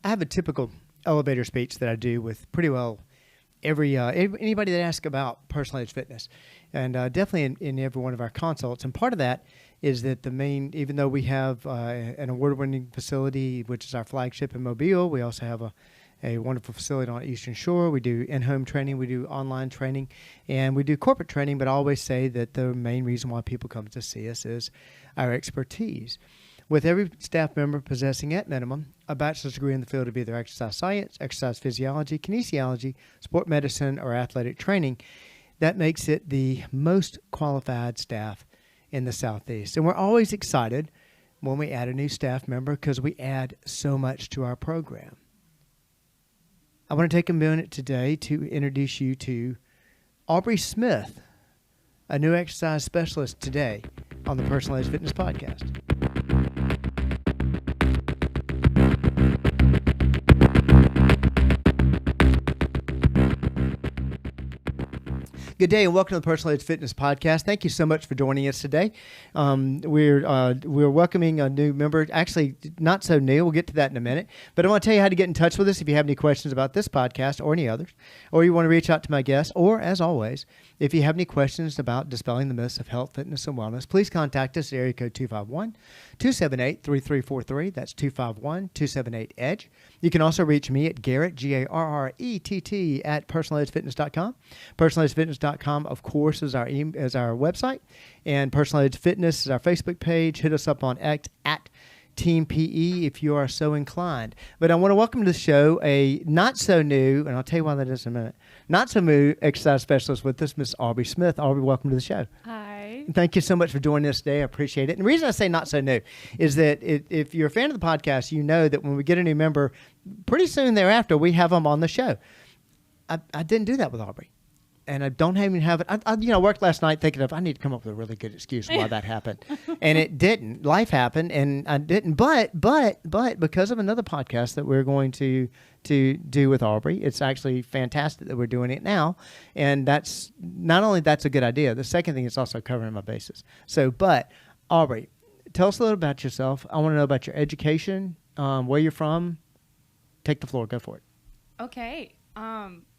I have a typical elevator speech that I do with pretty well anybody that asks about personalized fitness, and definitely in every one of our consults. And part of that is that even though we have an award-winning facility, which is our flagship in Mobile, we also have a wonderful facility on Eastern Shore. We do in-home training, we do online training, and we do corporate training. But I always say that the main reason why people come to see us is our expertise. With every staff member possessing at minimum a bachelor's degree in the field of either exercise science, exercise physiology, kinesiology, sport medicine, or athletic training, that makes it the most qualified staff in the Southeast. And we're always excited when we add a new staff member because we add so much to our program. I want to take a minute today to introduce you to Aubrey Smith, a new exercise specialist today on the Personalized Fitness Podcast. Good day and welcome to the Personalized Fitness Podcast. Thank you so much for joining us today. We're welcoming a new member, actually not so new. We'll get to that in a minute. But I want to tell you how to get in touch with us if you have any questions about this podcast or any others, or you want to reach out to my guests, or as always, if you have any questions about dispelling the myths of health, fitness, and wellness, please contact us at area code 251-278-3343. That's 251-278-EDGE. You can also reach me at Garrett, Garrett, at personalizedfitness.com. Personalizedfitness.com, of course, is our website, and Personalized Fitness is our Facebook page. Hit us up on X at Team PE if you are so inclined. But I want to welcome to the show a not so new, and I'll tell you why that is in a minute, not so new exercise specialist with us, Miss Aubrey Smith. Aubrey, welcome to the show. Hi. Thank you so much for joining us today. I appreciate it. And the reason I say not so new is that if you're a fan of the podcast, you know that when we get a new member, pretty soon thereafter, we have them on the show. I didn't do that with Aubrey. And I don't even have it. I worked last night thinking I need to come up with a really good excuse why that happened. And it didn't. Life happened, and I didn't. But because of another podcast that we're going to do with Aubrey, it's actually fantastic that we're doing it now. And that's not only that's a good idea. The second thing is also covering my bases. But Aubrey, tell us a little about yourself. I want to know about your education, where you're from. Take the floor. Go for it. Okay.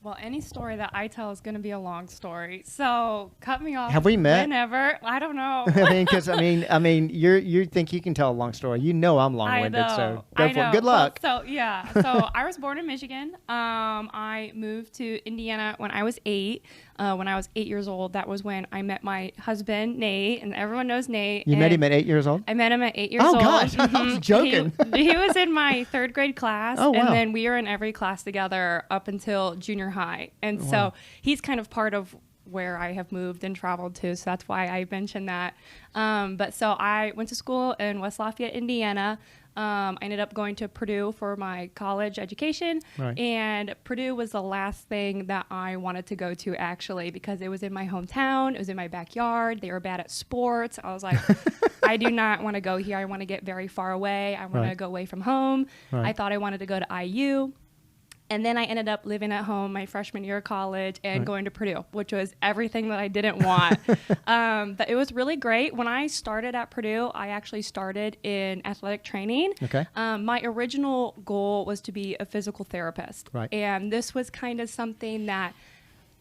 Well, any story that I tell is going to be a long story. So cut me off. Have we met? Whenever. I don't know. I mean, you think you can tell a long story. You know I'm long-winded, so go for it. Good luck. So I was born in Michigan. I moved to Indiana when I was 8. When I was 8 years old, that was when I met my husband, Nate, and everyone knows Nate. You met him at 8 years old? I met him at 8 years old. Oh, gosh. I was joking. He was in my 3rd grade class. Oh, wow. And then we were in every class together up until junior high. And so he's kind of part of where I have moved and traveled to. So that's why I mentioned that. But so I went to school in West Lafayette, Indiana. I ended up going to Purdue for my college education. Right. And Purdue was the last thing that I wanted to go to, actually, because it was in my hometown. It was in my backyard. They were bad at sports. I was like, I do not want to go here. I want to get very far away. I want to go away from home. Right. I thought I wanted to go to IU. And then I ended up living at home my freshman year of college and going to Purdue, which was everything that I didn't want. But it was really great. When I started at Purdue, I actually started in athletic training. Okay. My original goal was to be a physical therapist. Right. And this was kind of something that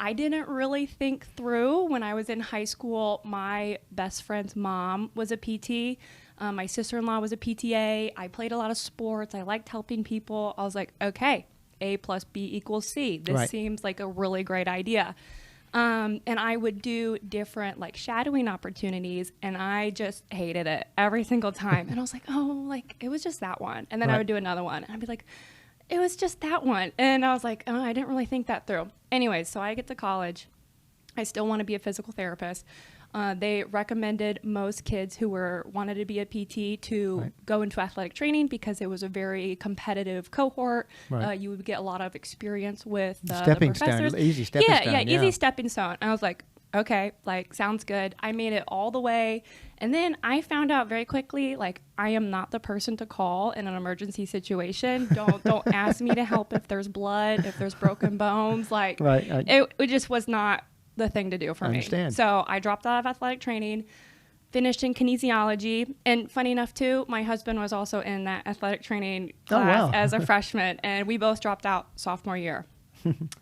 I didn't really think through. When I was in high school, my best friend's mom was a PT. My sister-in-law was a PTA. I played a lot of sports. I liked helping people. I was like, okay. A plus B equals C. This seems like a really great idea. And I would do different shadowing opportunities, and I just hated it every single time. And I was like, it was just that one. And then I would do another one, and I'd be like, it was just that one. And I was like, oh, I didn't really think that through. Anyways, so I get to college. I still want to be a physical therapist. They recommended most kids who wanted to be a PT to go into athletic training because it was a very competitive cohort. Right. You would get a lot of experience with the professors. Easy stepping stone. Yeah, easy stepping stone. And I was like, okay, sounds good. I made it all the way. And then I found out very quickly, I am not the person to call in an emergency situation. Don't ask me to help if there's blood, if there's broken bones. It just was not the thing to do for me. So I dropped out of athletic training. finished in kinesiology. And funny enough, too, my husband was also in that athletic training class as a freshman, and we both dropped out sophomore year.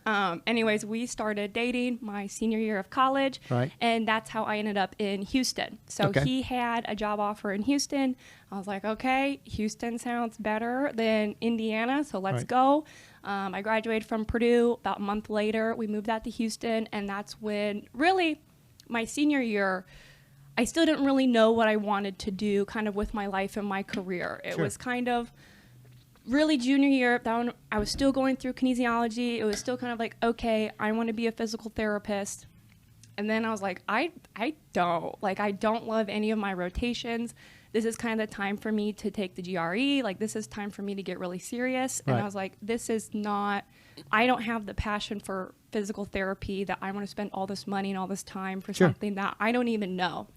Anyways, we started dating my senior year of college, and that's how I ended up in Houston. So he had a job offer in Houston. I was like, okay, Houston sounds better than Indiana, so let's go. I graduated from Purdue. About a month later, we moved out to Houston, and that's when really my senior year, I still didn't really know what I wanted to do kind of with my life and my career. It was kind of really junior year, I was still going through kinesiology. It was still kind of like, okay, I want to be a physical therapist. And then I was like, I don't love any of my rotations. This is kind of the time for me to take the GRE. Like, this is time for me to get really serious. And I was like, this is not, I don't have the passion for physical therapy that I want to spend all this money and all this time for something that I don't even know.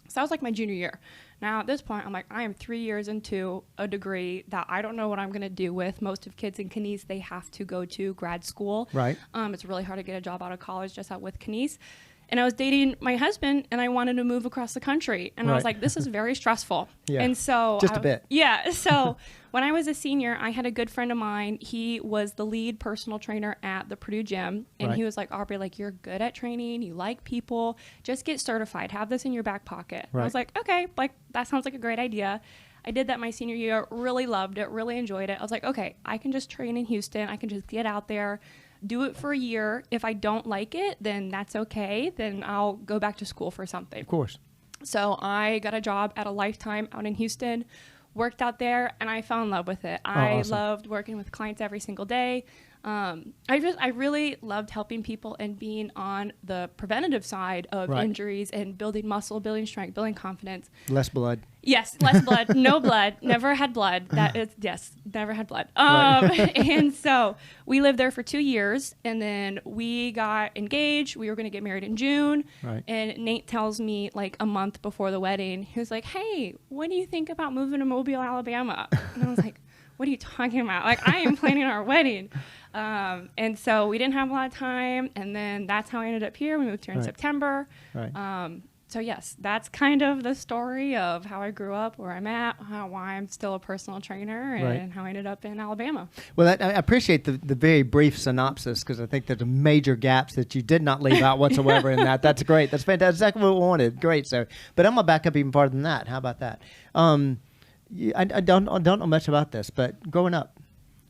So that was like my junior year. Now at this point, I'm like, I am 3 years into a degree that I don't know what I'm going to do with. Most of kids in kines, they have to go to grad school. It's really hard to get a job out of college just out with kines. And I was dating my husband, and I wanted to move across the country. And I was like, this is very stressful. And so just a bit. So when I was a senior, I had a good friend of mine. He was the lead personal trainer at the Purdue gym. And he was like, Aubrey, like, you're good at training. You like people. Just get certified. Have this in your back pocket. I was like, okay, like, that sounds like a great idea. I did that my senior year, really loved it, really enjoyed it. I was like, okay, I can just train in Houston. I can just get out there, do it for a year. If I don't like it, then that's okay. Then I'll go back to school for something. Of course. So I got a job at a Lifetime out in Houston, worked out there, and I fell in love with it. I loved working with clients every single day. I really loved helping people and being on the preventative side of injuries and building muscle, building strength, building confidence. Less blood. Yes, less blood, no blood, never had blood. Never had blood. And so we lived there for 2 years, and then we got engaged. We were going to get married in June. And Nate tells me like a month before the wedding, he was like, hey, what do you think about moving to Mobile, Alabama? And I was like, what are you talking about? Like, I am planning our wedding. And so we didn't have a lot of time. And then that's how I ended up here. We moved here in September. So yes, that's kind of the story of how I grew up, where I'm at, why I'm still a personal trainer, and how I ended up in Alabama. Well, I appreciate the very brief synopsis, because I think there's major gaps that you did not leave out whatsoever in that. That's great. That's fantastic. That's exactly what we wanted. Great. So, but I'm going to back up even farther than that. How about that? I don't know much about this, but growing up,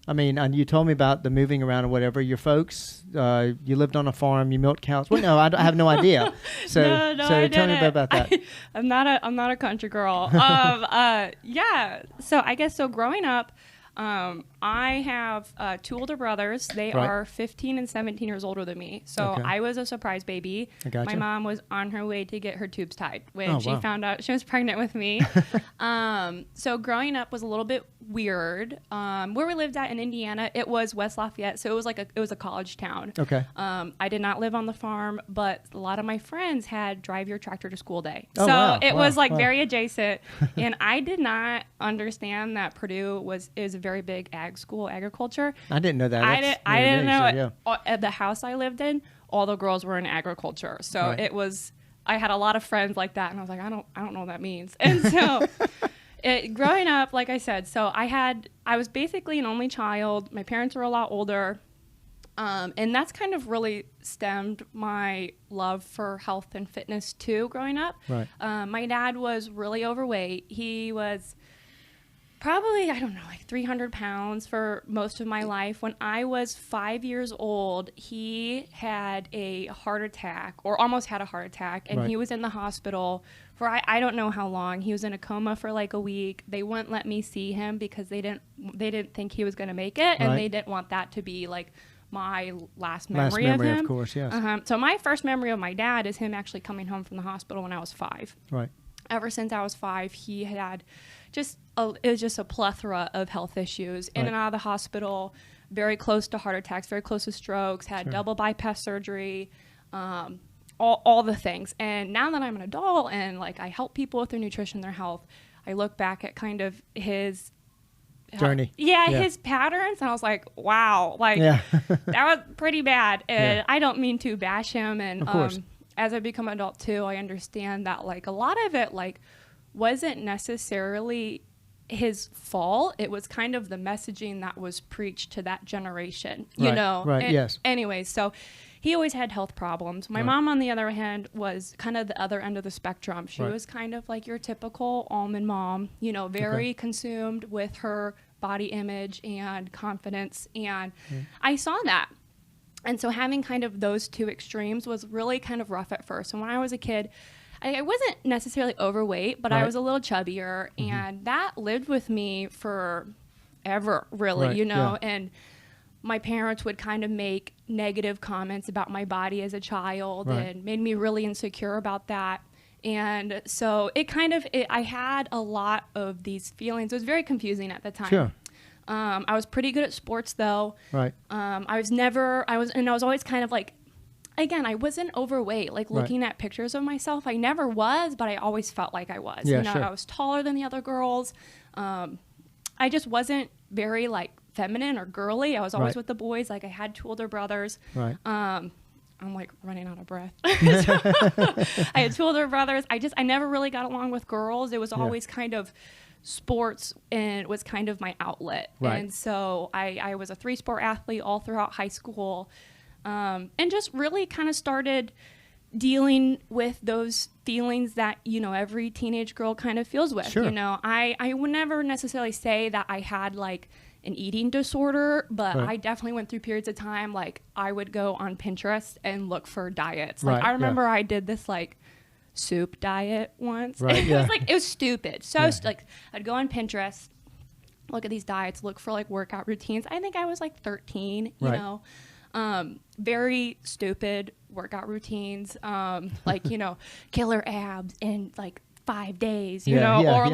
I mean, you told me about the moving around or whatever. Your folks, you lived on a farm, you milked cows. Well, no, I have no idea. So, I tell me about that. I'm not a country girl. Yeah. So I guess growing up, I have 2 older brothers. They are 15 and 17 years older than me. So I was a surprise baby. My mom was on her way to get her tubes tied when she found out she was pregnant with me. So growing up was a little bit weird. Where we lived at in Indiana, it was West Lafayette. So it was a college town. I did not live on the farm, but a lot of my friends had drive your tractor to school day. It was very adjacent. And I did not understand that Purdue is a very big ag school, agriculture. I didn't know that. I didn't know it. At the house I lived in, all the girls were in agriculture. So it was, I had a lot of friends like that, and I was like, I don't know what that means. And so growing up, like I said, I was basically an only child. My parents were a lot older. And that's kind of really stemmed my love for health and fitness too, growing up. My dad was really overweight. He was probably, I don't know, like 300 pounds for most of my life. When I was 5 years old, he had a heart attack, or almost had a heart attack, and he was in the hospital for I don't know how long. He was in a coma for like a week. They wouldn't let me see him because they didn't think he was going to make it, and they didn't want that to be like my last memory of him. Of course, yes. So my first memory of my dad is him actually coming home from the hospital when I was 5. Ever since I was 5, he had it was just a plethora of health issues, in and out of the hospital, very close to heart attacks, very close to strokes, had double bypass surgery, all the things. And now that I'm an adult and like I help people with their nutrition, their health, I look back at kind of his journey. His patterns, and I was like, wow, like that was pretty bad. And I don't mean to bash him, and of course. as I become an adult too, I understand that like a lot of it like wasn't necessarily his fault. It was kind of the messaging that was preached to that generation, you know? Right, yes. Anyways, so he always had health problems. My mom, on the other hand, was kind of the other end of the spectrum. She was kind of like your typical almond mom, you know, very consumed with her body image and confidence. And I saw that. And so having kind of those two extremes was really kind of rough at first. And when I was a kid, I wasn't necessarily overweight, but I was a little chubbier, and that lived with me forever, really, you know, and my parents would kind of make negative comments about my body as a child and made me really insecure about that. And so I had a lot of these feelings. It was very confusing at the time. Sure. I was pretty good at sports though. Right. I was always kind of like, again, I wasn't overweight. Like looking at pictures of myself, I never was, but I always felt like I was. Yeah, you know, I was taller than the other girls. I just wasn't very like feminine or girly. I was always with the boys. Like I had 2 older brothers. Right. I'm like running out of breath. I had 2 older brothers. I never really got along with girls. It was always kind of sports, and it was kind of my outlet. Right. And so I was a 3-sport athlete all throughout high school. And just really kind of started dealing with those feelings that, you know, every teenage girl kind of feels with. You know, I would never necessarily say that I had like an eating disorder, but I definitely went through periods of time, like I would go on Pinterest and look for diets. Like I remember I did this like soup diet once. It was stupid. So like I'd go on Pinterest, look at these diets, look for like workout routines. I think I was like 13, you know. Very stupid workout routines, like, you know, killer abs in like 5 days, you know, or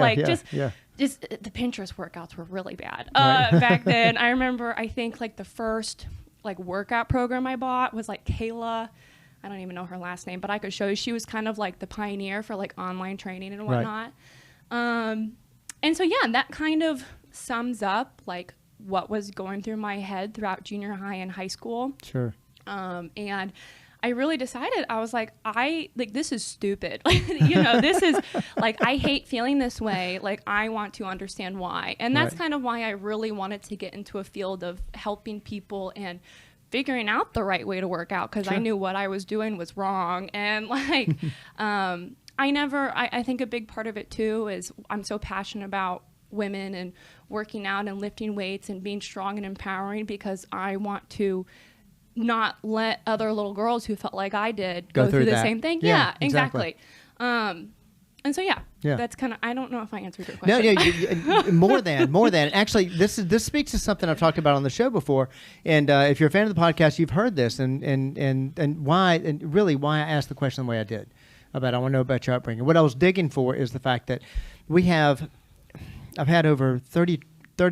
just the Pinterest workouts were really bad. Back then, I remember, I think like the first like workout program I bought was like Kayla. I don't even know her last name, but I could show you. She was kind of like the pioneer for like online training and whatnot. And so, yeah, that kind of sums up like what was going through my head throughout junior high and high school. Sure. And I really decided, I was like, this is stupid. You know, this is like, I hate feeling this way. Like, I want to understand why. And that's kind of why I really wanted to get into a field of helping people and figuring out the right way to work out, because I knew what I was doing was wrong. And like, I think a big part of it too is I'm so passionate about women and working out and lifting weights and being strong and empowering, because I want to not let other little girls who felt like I did go through the same thing. Yeah, exactly. And so, that's kind of, I don't know if I answered your question. No, more than. Actually, this speaks to something I've talked about on the show before. And if you're a fan of the podcast, you've heard this, and why, and really why I asked the question the way I did about, I want to know about your upbringing. What I was digging for is the fact that I've had over 30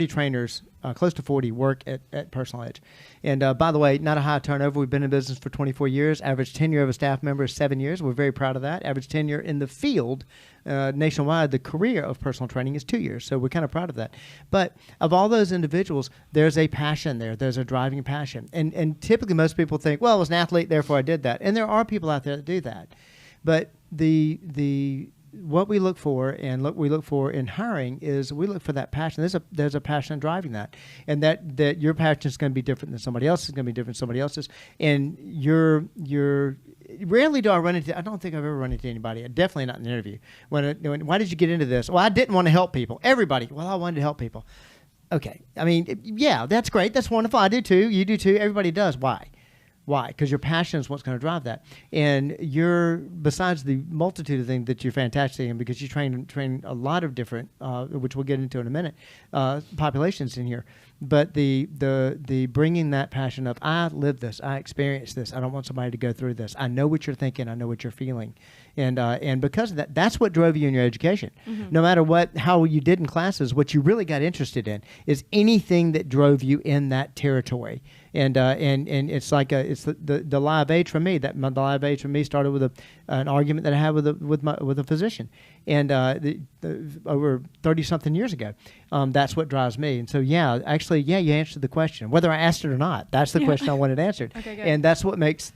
trainers, close to 40, work at Personal Edge. And by the way, not a high turnover. We've been in business for 24 years. Average tenure of a staff member is 7 years. We're very proud of that. Average tenure in the field, nationwide, the career of personal training is 2 years. So we're kind of proud of that. But of all those individuals, there's a passion there. There's a driving passion. And typically most people think, well, I was an athlete, therefore I did that. And there are people out there that do that. But what we look for in hiring is we look for that passion. There's a passion driving that, and that your passion is going to be different than somebody else's. Is going to be different than somebody else's. And rarely do I run into. I don't think I've ever run into anybody. Definitely not in an interview. Why did you get into this? Well, I didn't want to help people. Everybody. Well, I wanted to help people. Okay. I mean, yeah, that's great. That's wonderful. I do too. You do too. Everybody does. Why? Because your passion is what's going to drive that. And besides the multitude of things that you're fantastic in, because you train a lot of different, which we'll get into in a minute, populations in here. But the bringing that passion up, I live this, I experience this. I don't want somebody to go through this. I know what you're thinking. I know what you're feeling. And because of that, that's what drove you in your education. Mm-hmm. No matter how you did in classes, what you really got interested in is anything that drove you in that territory. And it's like it's the live age for me. The live age for me started with an argument that I had with a physician, and over 30-something years ago. That's what drives me. And so you answered the question, whether I asked it or not. That's the question I wanted answered. Okay, good. And that's what makes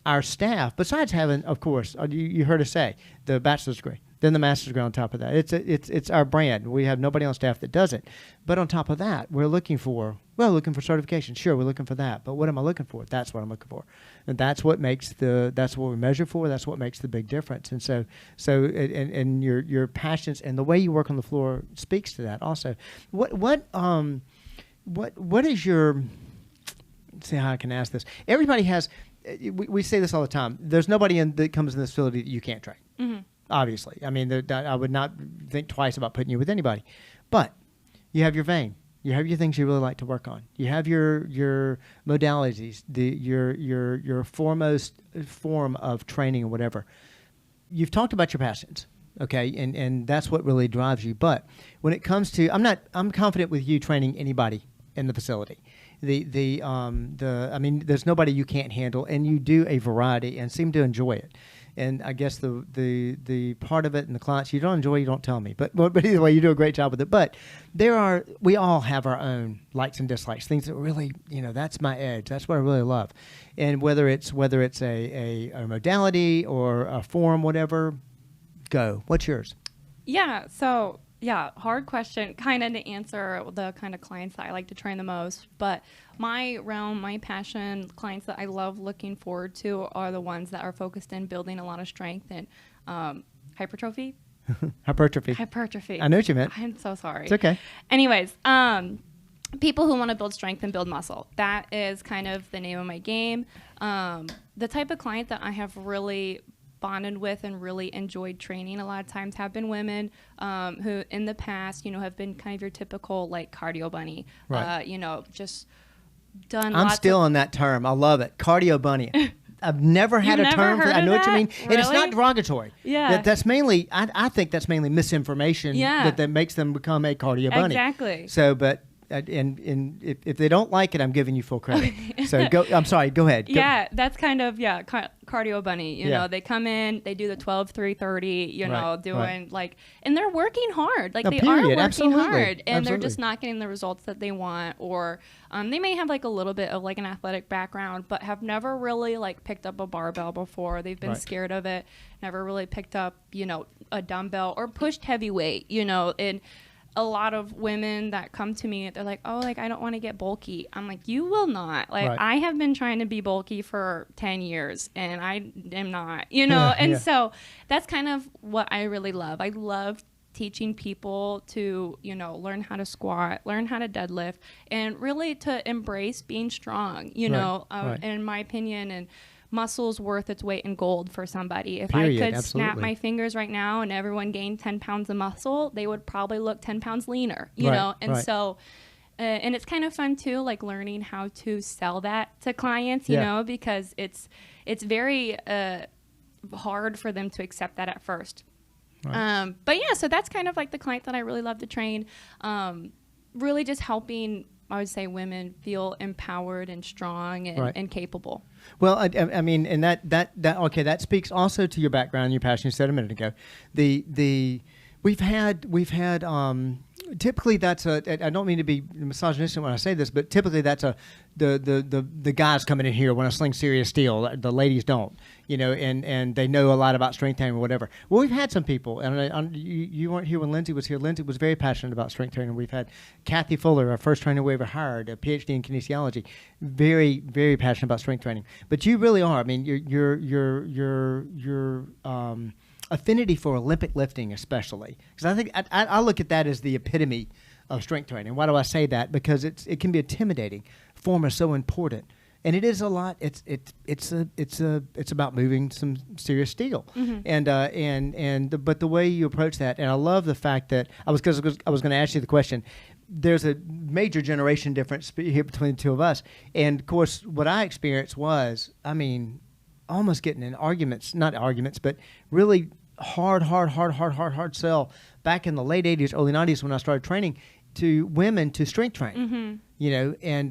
our staff, besides having, of course, you heard us say, the bachelor's degree, then the master's degree on top of that. It's our brand. We have nobody on staff that does it. But on top of that, we're looking for certification. Sure, we're looking for that. But what am I looking for? That's what I'm looking for. And that's what we measure for. That's what makes the big difference. And and your passions and the way you work on the floor speaks to that also. What is your, let's see how I can ask this. Everybody has, we say this all the time. There's nobody that comes in this facility that you can't train. Mm-hmm. Obviously. I mean, I would not think twice about putting you with anybody. But you have your vein. You have your things you really like to work on. You have your modalities, your foremost form of training or whatever. You've talked about your passions, okay, and that's what really drives you. But when it comes to, I'm confident with you training anybody in the facility. I mean, there's nobody you can't handle, and you do a variety and seem to enjoy it. And I guess the part of it and the clients you don't enjoy, you don't tell me. But either way, you do a great job with it. But we all have our own likes and dislikes, things that really, that's my edge. That's what I really love. And whether it's a modality or a form, whatever, go. What's yours? Yeah. So yeah, hard question kind of to answer the kind of clients that I like to train the most. But my realm, my passion, clients that I love looking forward to are the ones that are focused in building a lot of strength and hypertrophy. Hypertrophy. I know what you meant. I'm so sorry. It's okay. Anyways, people who want to build strength and build muscle. That is kind of the name of my game. The type of client that I have really bonded with and really enjoyed training a lot of times have been women who in the past, have been kind of your typical like cardio bunny, right. Just done. I'm still on that term. I love it. Cardio bunny. I've never had a term for that. I know what you mean. Really? And it's not derogatory. Yeah. That's mainly, I think that's mainly misinformation that makes them become a cardio bunny. Exactly. So, but and if they don't like it, I'm giving you full credit. So I'm sorry. Go ahead. Yeah, that's kind of cardio bunny. You know, they come in, they do the 12, 3, 30. Doing like, and they're working hard. Like they are working hard, and they're just not getting the results that they want. Or they may have like a little bit of like an athletic background, but have never really like picked up a barbell before. They've been scared of it. Never really picked up a dumbbell or pushed heavy weight. And a lot of women that come to me, they're like, oh, like, I don't want to get bulky. I'm like, you will not. Like, I have been trying to be bulky for 10 years, and I am not, And so that's kind of what I really love. I love teaching people to, learn how to squat, learn how to deadlift, and really to embrace being strong, in my opinion. And muscle's worth its weight in gold for somebody. If I could snap my fingers right now and everyone gained 10 pounds of muscle, they would probably look 10 pounds leaner, know? And so, and it's kind of fun too, like learning how to sell that to clients, you know, because it's very hard for them to accept that at first. Right. But yeah, so that's kind of like the client that I really love to train. Really just helping, I would say, women feel empowered and strong and capable. Well, I mean, and that speaks also to your background and your passion. You said a minute ago, we've had typically that's I don't mean to be misogynistic when I say this, but typically that's the guys coming in here want to sling serious steel. The ladies don't, and they know a lot about strength training or whatever. Well, we've had some people, and you weren't here when Lindsay was here. Lindsay was very passionate about strength training. We've had Kathy Fuller, our first trainer we ever hired, a PhD in kinesiology, very, very passionate about strength training. But you really are. I mean, your affinity for Olympic lifting, especially, because I think I look at that as the epitome of strength training. Why do I say that? Because it can be intimidating. Form is so important, and it is a lot. It's about moving some serious steel, but the way you approach that, and I love the fact that I was going to ask you the question. There's a major generation difference here between the two of us, and of course, what I experienced was, I mean, almost getting in not arguments, but really hard sell back in the late 80s, early 90s when I started training. to women to strength train. You know, and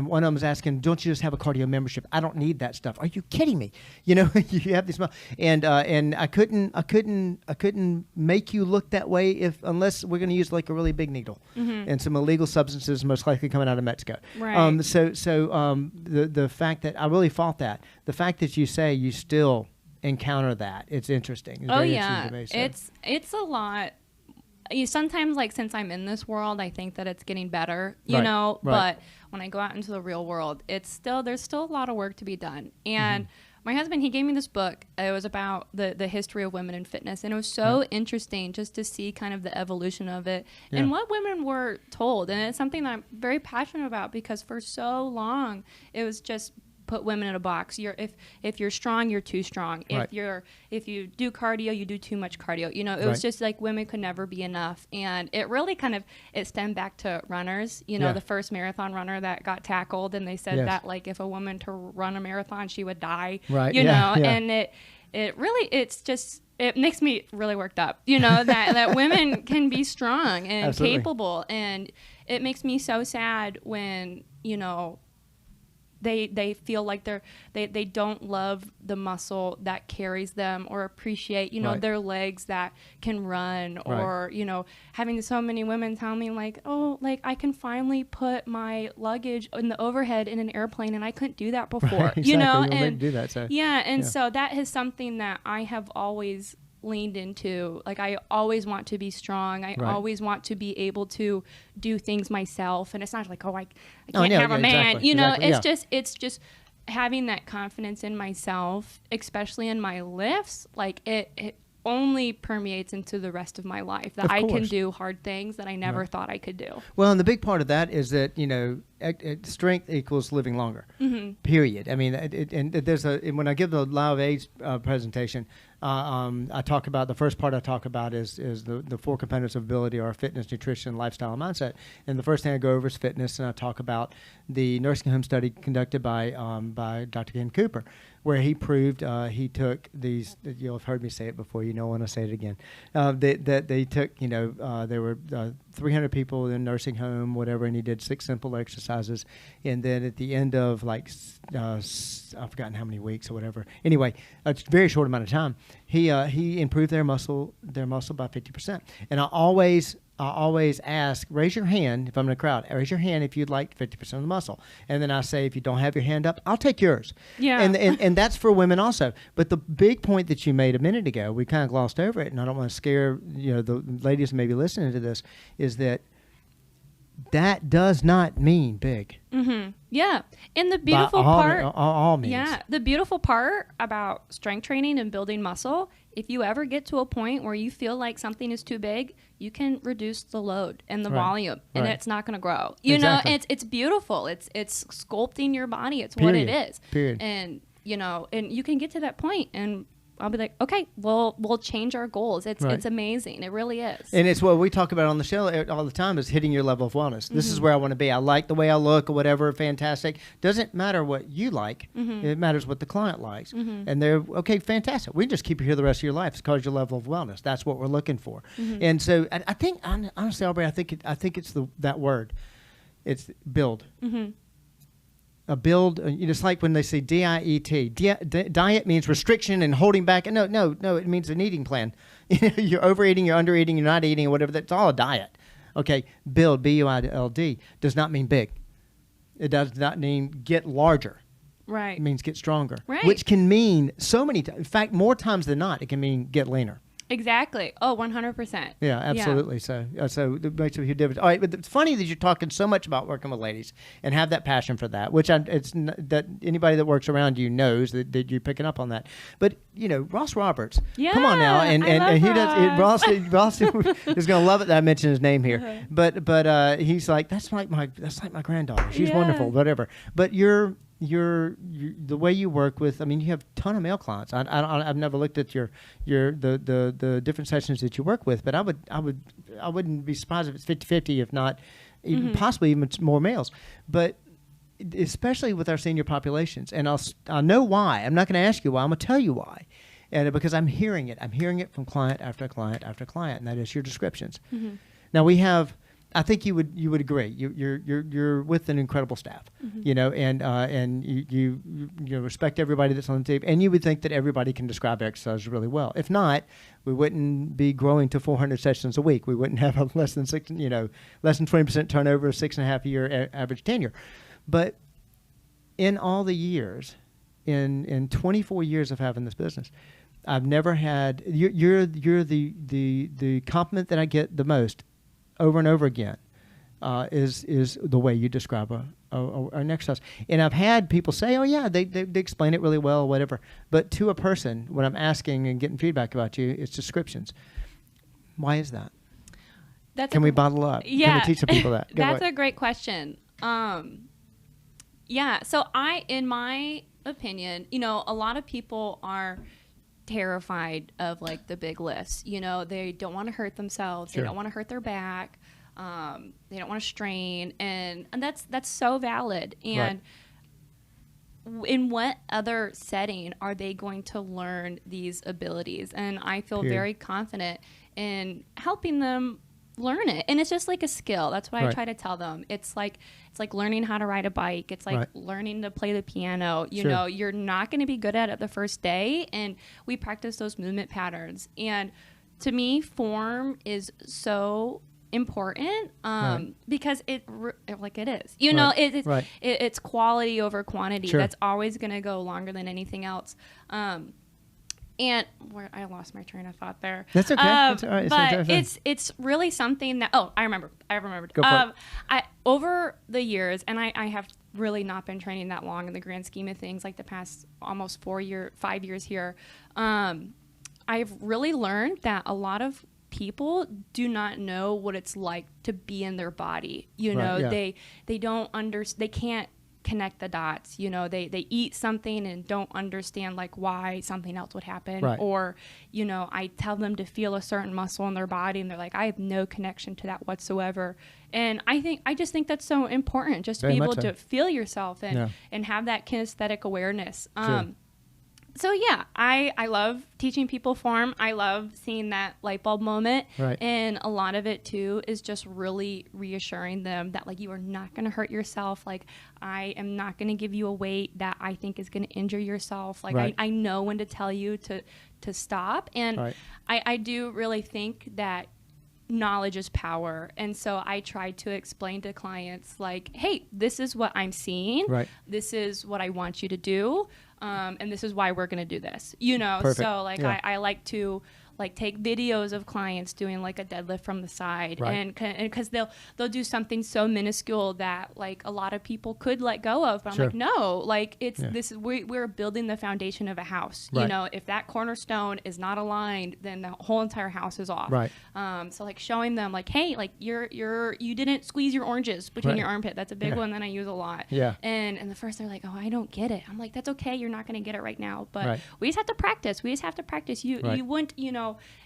one of them was asking, "Don't you just have a cardio membership? I don't need that stuff." Are you kidding me? You know, you have this, and I couldn't make you look that way unless we're going to use like a really big needle and some illegal substances, most likely coming out of Mexico. Right. The fact that I really fought that, the fact that you say you still encounter that, it's interesting. It's very interesting to me, so. It's a lot. Sometimes, like, since I'm in this world, I think that it's getting better, you know, but when I go out into the real world, there's still a lot of work to be done. And my husband, he gave me this book. It was about the history of women in fitness. And it was so interesting just to see kind of the evolution of it and what women were told. And it's something that I'm very passionate about, because for so long, it was just put women in a box. If you're strong, you're too strong. If you do cardio, you do too much cardio. You know, it was just like women could never be enough. And it really it stemmed back to runners. You know, the first marathon runner that got tackled, and they said that like if a woman to run a marathon, she would die. Right. You know, and it makes me really worked up. You know, that women can be strong and capable, and it makes me so sad when, you know, they feel like they don't love the muscle that carries them, or appreciate, you know, their legs that can run, or, you know, having so many women tell me like, oh, like I can finally put my luggage in the overhead in an airplane, and I couldn't do that before, you know, and do that, so. So that is something that I have always leaned into. Like, I always want to be strong. I always want to be able to do things myself. And it's not like, I can't have a man. You know, it's just having that confidence in myself, especially in my lifts. Like, it only permeates into the rest of my life, that I can do hard things that I never thought I could do. Well, and the big part of that is that, you know, strength equals living longer. Period. I mean, when I give the Law of Age presentation, I talk about, the first part I talk about is the 4 components of ability are fitness, nutrition, lifestyle, and mindset. And the first thing I go over is fitness, and I talk about the nursing home study conducted by Dr. Ken Cooper, where he proved, he took these, you'll have heard me say it before, you know when I say it again, that they took, you know, there were 300 people in a nursing home, whatever, and he did 6 simple exercises. And then at the end of like, I've forgotten how many weeks or whatever. Anyway, a very short amount of time, he improved their muscle by 50%. And I always ask, raise your hand if I'm in a crowd. Raise your hand if you'd like 50% of the muscle. And then I say, if you don't have your hand up, I'll take yours. Yeah. And that's for women also. But the big point that you made a minute ago, we kind of glossed over it, and I don't want to scare, you know, the ladies who may be listening to this, is that does not mean big. Yeah. And the beautiful part, all means. Yeah, the beautiful part about strength training and building muscle, if you ever get to a point where you feel like something is too big, you can reduce the load and the volume, and it's not going to grow. You know, it's beautiful. It's sculpting your body. It's what it is. Period. And, you know, and you can get to that point, and I'll be like, okay, we'll change our goals. It's amazing. It really is. And it's what we talk about on the show all the time, is hitting your level of wellness. This is where I want to be. I like the way I look or whatever. Fantastic. Doesn't matter what you like. It matters what the client likes. And they're, okay, fantastic. We can just keep you here the rest of your life. It's called your level of wellness. That's what we're looking for. And so I think, honestly, Aubrey, I think it's that word. It's build. A build, it's like when they say diet. Diet means restriction and holding back. No, it means an eating plan. You're overeating, you're undereating, you're not eating, or whatever. That's all a diet. Okay, build, B-U-I-L-D, does not mean big. It does not mean get larger. Right. It means get stronger. Right. Which can mean so many times. In fact, more times than not, it can mean get leaner. Exactly. Oh, 100%. Yeah, absolutely. Yeah. So it makes a huge difference. All right, but it's funny that you're talking so much about working with ladies and have that passion for that, which that anybody that works around you knows that you're picking up on that. But, you know, Ross Roberts. Yeah, come on now, and he Ross. does. Ross is going to love it that I mention his name here. But he's like, that's like my granddaughter. She's wonderful, whatever. But you're the way you work with, I mean, you have a ton of male clients. I've never looked at the different sessions that you work with, but I wouldn't be surprised if it's 50-50, if not possibly even more males. But especially with our senior populations, and I'll know why. I'm not going to ask you why. I'm going to tell you why, and because I'm hearing it. I'm hearing it from client after client after client, and that is your descriptions. Now we have I think you would agree. You're with an incredible staff, and you respect everybody that's on the team, and you would think that everybody can describe exercise really well. If not, we wouldn't be growing to 400 sessions a week. We wouldn't have a less than 20% turnover, 6.5 year average tenure. But in all the years, in 24 years of having this business, I've never had. You're the compliment that I get the most over and over again is the way you describe an exercise. And I've had people say, oh, yeah, they explain it really well or whatever. But to a person, when I'm asking and getting feedback about you, it's descriptions. Why is that? Can we bottle up? Yeah. Can we teach the people that? That's a great question. Yeah. So in my opinion, a lot of people are terrified of like the big lifts. They don't want to hurt themselves. Sure. They don't want to hurt their back. They don't want to strain, and that's so valid. And in what other setting are they going to learn these abilities? And I feel very confident in helping them learn it. And it's just like a skill. That's what I try to tell them. It's like learning how to ride a bike. It's like learning to play the piano. You're not going to be good at it the first day, and we practice those movement patterns. And to me, form is so important because it is. It's quality over quantity. Sure. That's always going to go longer than anything else. And I lost my train of thought there. That's okay. That's all right. But it's really something that I remembered. Go for it. Over the years, and I have really not been training that long in the grand scheme of things, like the past almost 5 years here. I've really learned that a lot of people do not know what it's like to be in their body. They don't they can't connect the dots. They eat something and don't understand like why something else would happen. Or, I tell them to feel a certain muscle in their body and they're like, I have no connection to that whatsoever. And I just think that's so important, just to be able to feel yourself and have that kinesthetic awareness. Sure. So yeah, I love teaching people form. I love seeing that light bulb moment. And a lot of it too is just really reassuring them that like you are not going to hurt yourself. Like I am not going to give you a weight that I think is going to injure yourself. Like I know when to tell you to stop. And I do really think that knowledge is power. And so I try to explain to clients like, hey, this is what I'm seeing. This is what I want you to do. And this is why we're going to do this, Perfect. So like, I like to like take videos of clients doing like a deadlift from the side and because they'll do something so minuscule that like a lot of people could let go of, but I'm like, no, like we're building the foundation of a house. If that cornerstone is not aligned, then the whole entire house is off. So like showing them like, hey, like you didn't squeeze your oranges between your armpit. That's a big one that I use a lot. And the first they're like, oh, I don't get it. I'm like, that's okay, you're not going to get it right now, but we just have to practice. You wouldn't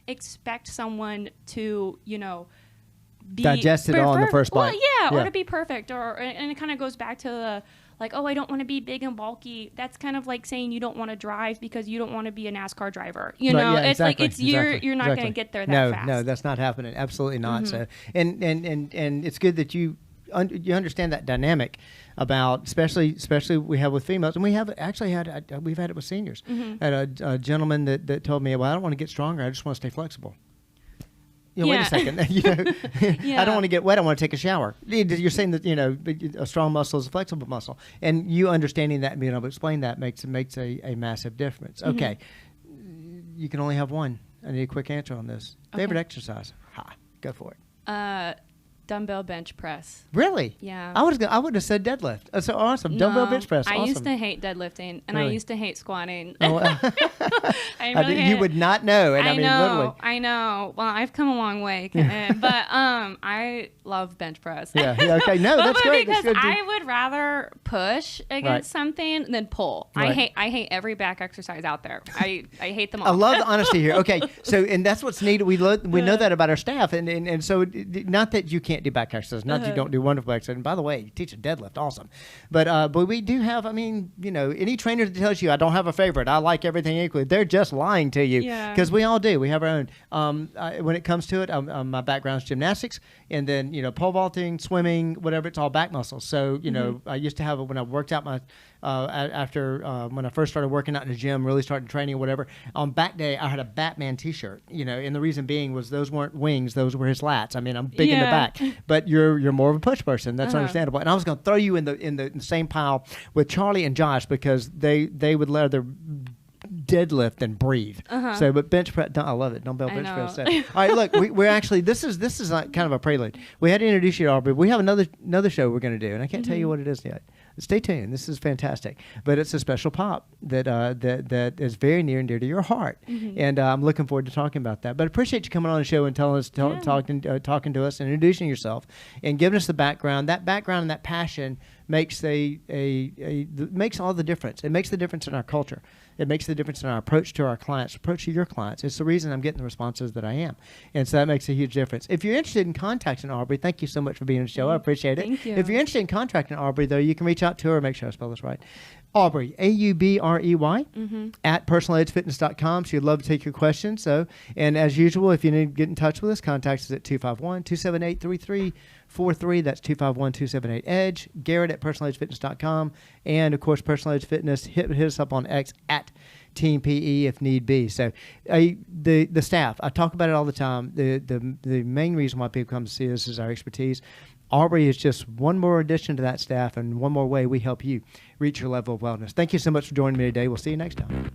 expect someone to be digest it all in the first bite. Or to be perfect, and it kind of goes back to the like, oh, I don't want to be big and bulky. That's kind of like saying you don't want to drive because you don't want to be a NASCAR driver. It's like you're not going to get there that fast. No, that's not happening. Absolutely not. So and it's good that you understand that dynamic about, especially we have with females, and we have actually we've had it with seniors. Had a gentleman that told me, well, I don't want to get stronger, I just want to stay flexible. Wait a second. I don't want to get wet, I want to take a shower. You're saying that a strong muscle is a flexible muscle, and you understanding that and being able to explain that makes a massive difference. Okay, you can only have one. I need a quick answer on this. Favorite exercise? Go for it. Dumbbell bench press. Really? Yeah. I would have said deadlift. That's so awesome. No, Dumbbell bench press. I awesome. used to hate deadlifting, and really? I used to hate squatting. You would not know. And literally. I know. Well, I've come a long way, but I love bench press. Okay. No, that's great. Because that's I would rather push against something than pull. I hate every back exercise out there. I hate them all. I love the honesty here. Okay. So, and that's what's needed. We know that about our staff, and so not that you can't can't do back exercises. Not that you don't do wonderful exercises. And by the way, you teach a deadlift, awesome. But we do have, I mean, you know, any trainer that tells you I don't have a favorite, I like everything equally, they're just lying to you. Because we all do. We have our own. When it comes to it, my background is gymnastics, and then, you know, pole vaulting, swimming, whatever, it's all back muscles. So, you know, I used to have, when I worked out my, when I first started working out in the gym, really started training or whatever, on back day, I had a Batman t-shirt, you know, and the reason being was those weren't wings, those were his lats. I mean, I'm big in the back, but you're more of a push person. That's understandable. And I was going to throw you in the same pile with Charlie and Josh, because they would let their deadlift and breatth. So, but bench press, I love it. Dumbbell bench press. So. All right, look, we're actually, this is like kind of a prelude. We had to introduce you to Aubrey. We have another show we're going to do, and I can't tell you what it is yet. Stay tuned. This is fantastic. But it's a special pop that is very near and dear to your heart, and I'm looking forward to talking about that. But I appreciate you coming on the show and talking to us and introducing yourself and giving us the background. That background and that passion makes makes all the difference. It makes the difference in our culture. It makes the difference in our approach to our clients, approach to your clients. It's the reason I'm getting the responses that I am. And so that makes a huge difference. If you're interested in contacting Aubrey, thank you so much for being on the show. I appreciate it. Thank you. If you're interested in contacting Aubrey, though, you can reach out to her. Make sure I spell this right. Aubrey, Aubrey, at personaledgefitness.com. She'd love to take your questions. So, and as usual, if you need to get in touch with us, contact us at 251-278-3343. That's 251-278-EDGE. Garrett at personaledgefitness.com. And, of course, Personal Edge Fitness. Hit us up on X at Team PE if need be. So the staff, I talk about it all the time. The main reason why people come to see us is our expertise. Aubrey is just one more addition to that staff and one more way we help you reach your level of wellness. Thank you so much for joining me today. We'll see you next time.